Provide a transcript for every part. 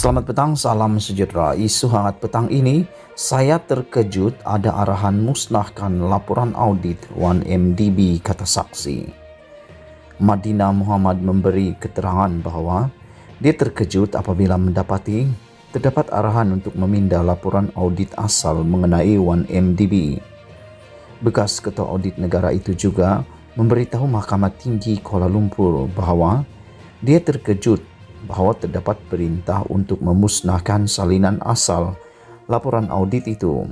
Selamat petang, salam sejahtera. Isu hangat petang ini, saya terkejut ada arahan musnahkan laporan audit 1MDB, kata saksi. Madinah Muhammad memberi keterangan bahwa dia terkejut apabila mendapati terdapat arahan untuk memindah laporan audit asal mengenai 1MDB. Bekas Ketua Audit Negara itu juga memberitahu Mahkamah Tinggi Kuala Lumpur bahwa dia terkejut bahwa terdapat perintah untuk memusnahkan salinan asal laporan audit itu.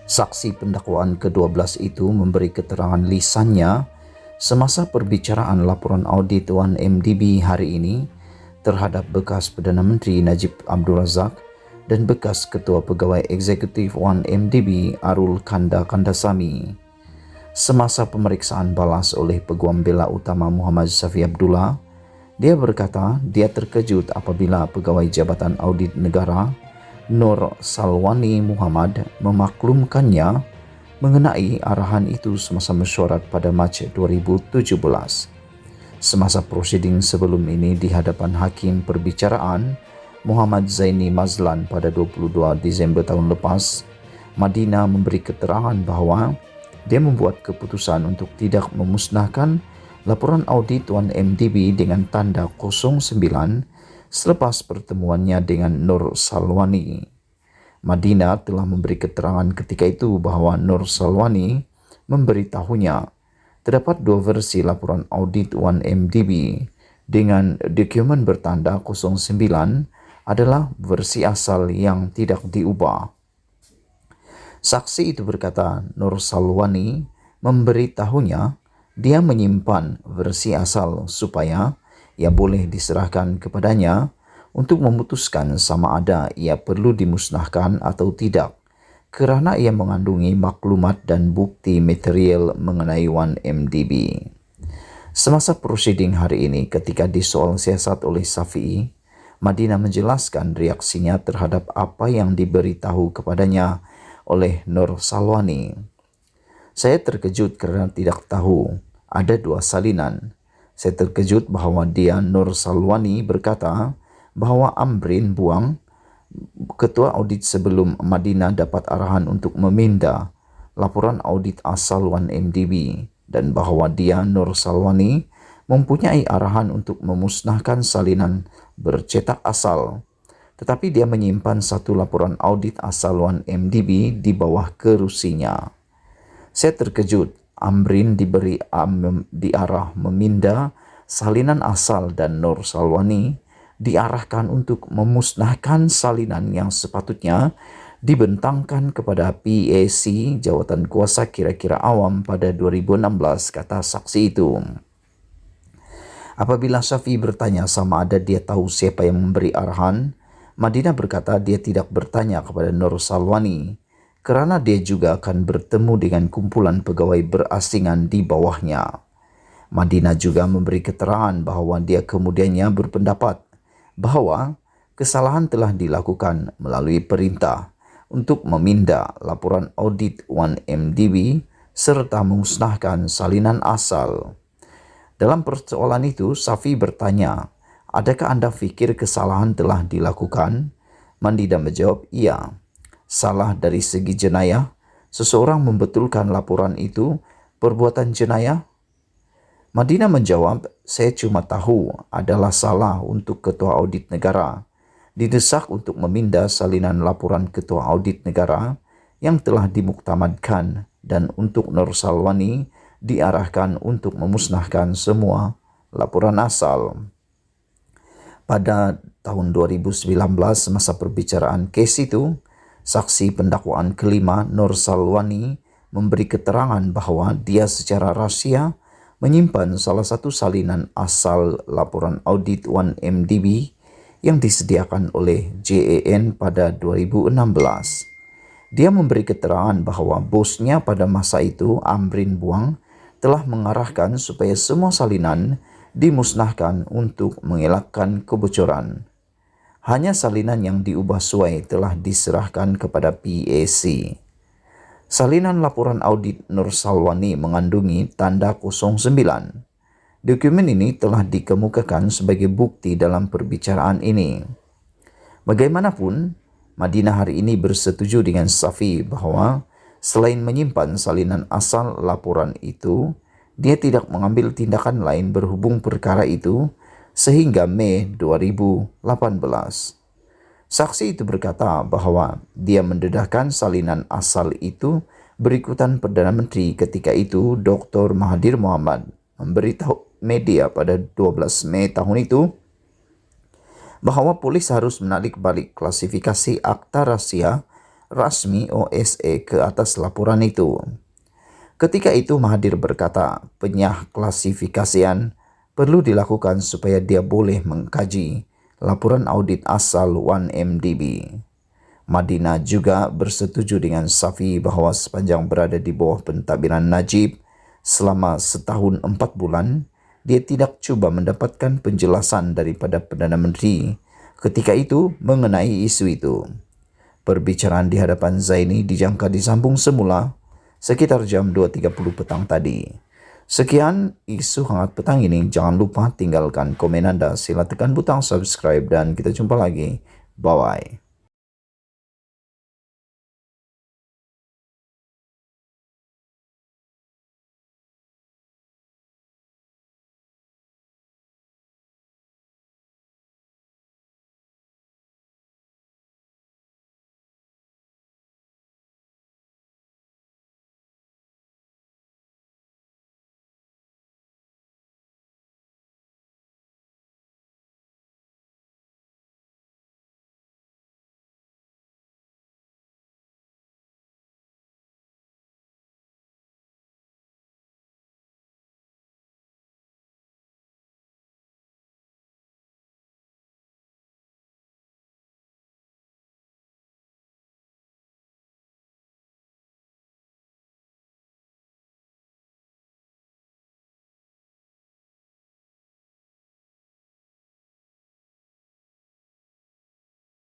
Saksi pendakwaan ke-12 itu memberi keterangan lisannya semasa perbicaraan laporan audit 1MDB hari ini terhadap bekas Perdana Menteri Najib Abdul Razak dan bekas Ketua Pegawai Eksekutif 1MDB Arul Kanda Kandasamy. Semasa pemeriksaan balas oleh Peguam Bela Utama Muhammad Syafi Abdullah, dia berkata dia terkejut apabila Pegawai Jabatan Audit Negara Nur Salwani Muhammad memaklumkannya mengenai arahan itu semasa mesyuarat pada Mac 2017. Semasa prosiding sebelum ini di hadapan Hakim Perbicaraan Muhammad Zaini Mazlan pada 22 Disember tahun lepas, Madinah memberi keterangan bahwa dia membuat keputusan untuk tidak memusnahkan laporan audit 1MDB dengan tanda 09 selepas pertemuannya dengan Nur Salwani. Madinah telah memberi keterangan ketika itu bahwa Nur Salwani memberitahunya terdapat dua versi laporan audit 1MDB dengan dokumen bertanda 09 adalah versi asal yang tidak diubah. Saksi itu berkata Nur Salwani memberitahunya dia menyimpan versi asal supaya ia boleh diserahkan kepadanya untuk memutuskan sama ada ia perlu dimusnahkan atau tidak kerana ia mengandungi maklumat dan bukti material mengenai 1MDB. Semasa prosiding hari ini ketika disoal siasat oleh Syafi'i, Madinah menjelaskan reaksinya terhadap apa yang diberitahu kepadanya oleh Nur Salwani. Saya terkejut kerana tidak tahu ada dua salinan. Saya terkejut bahwa dia Nur Salwani berkata bahwa Amrin Buang, Ketua Audit sebelum Madinah dapat arahan untuk memindah laporan audit asal 1MDB dan bahwa dia Nur Salwani mempunyai arahan untuk memusnahkan salinan bercetak asal. Tetapi dia menyimpan satu laporan audit asal 1MDB di bawah kerusinya. Saya terkejut Amrin diberi diarah memindah salinan asal dan Nur Salwani diarahkan untuk memusnahkan salinan yang sepatutnya dibentangkan kepada PAC Jawatan Kuasa Kira-kira Awam pada 2016, kata saksi itu. Apabila Syafi bertanya sama ada dia tahu siapa yang memberi arahan, Madinah berkata dia tidak bertanya kepada Nur Salwani kerana dia juga akan bertemu dengan kumpulan pegawai berasingan di bawahnya. Madinah juga memberi keterangan bahawa dia kemudiannya berpendapat bahawa kesalahan telah dilakukan melalui perintah untuk memindah laporan audit 1MDB serta memusnahkan salinan asal. Dalam persoalan itu, Syafi bertanya, adakah anda fikir kesalahan telah dilakukan? Madinah menjawab, iya. Salah dari segi jenayah, seseorang membetulkan laporan itu perbuatan jenayah? Madinah menjawab, saya cuma tahu adalah salah untuk Ketua Audit Negara. Didesak untuk memindah salinan laporan Ketua Audit Negara yang telah dimuktamadkan dan untuk Nur Salwani diarahkan untuk memusnahkan semua laporan asal. Pada tahun 2019 semasa perbicaraan kes itu, saksi pendakwaan kelima Nur Salwani memberi keterangan bahawa dia secara rahsia menyimpan salah satu salinan asal laporan audit 1MDB yang disediakan oleh JAN pada 2016. Dia memberi keterangan bahawa bosnya pada masa itu, Amrin Buang, telah mengarahkan supaya semua salinan dimusnahkan untuk mengelakkan kebocoran. Hanya salinan yang diubah suai telah diserahkan kepada PAC. Salinan laporan audit Nur Salwani mengandungi tanda 09. Dokumen ini telah dikemukakan sebagai bukti dalam perbicaraan ini. Bagaimanapun, Madinah hari ini bersetuju dengan Safi bahwa selain menyimpan salinan asal laporan itu, dia tidak mengambil tindakan lain berhubung perkara itu sehingga Mei 2018. Saksi itu berkata bahwa dia mendedahkan salinan asal itu berikutan Perdana Menteri ketika itu Dr. Mahathir Mohamad memberitahu media pada 12 Mei tahun itu bahwa polis harus menarik balik klasifikasi akta rahasia rasmi OSE ke atas laporan itu. Ketika itu Mahathir berkata klasifikasian perlu dilakukan supaya dia boleh mengkaji laporan audit asal 1MDB. Madinah juga bersetuju dengan Safi bahwa sepanjang berada di bawah pentadbiran Najib selama setahun 4 bulan, dia tidak cuba mendapatkan penjelasan daripada Perdana Menteri ketika itu mengenai isu itu. Perbicaraan di hadapan Zaini dijangka disambung semula sekitar jam 2.30 petang tadi. Sekian isu hangat petang ini. Jangan lupa tinggalkan komen Anda, sila tekan butang subscribe dan kita jumpa lagi. Bye-bye.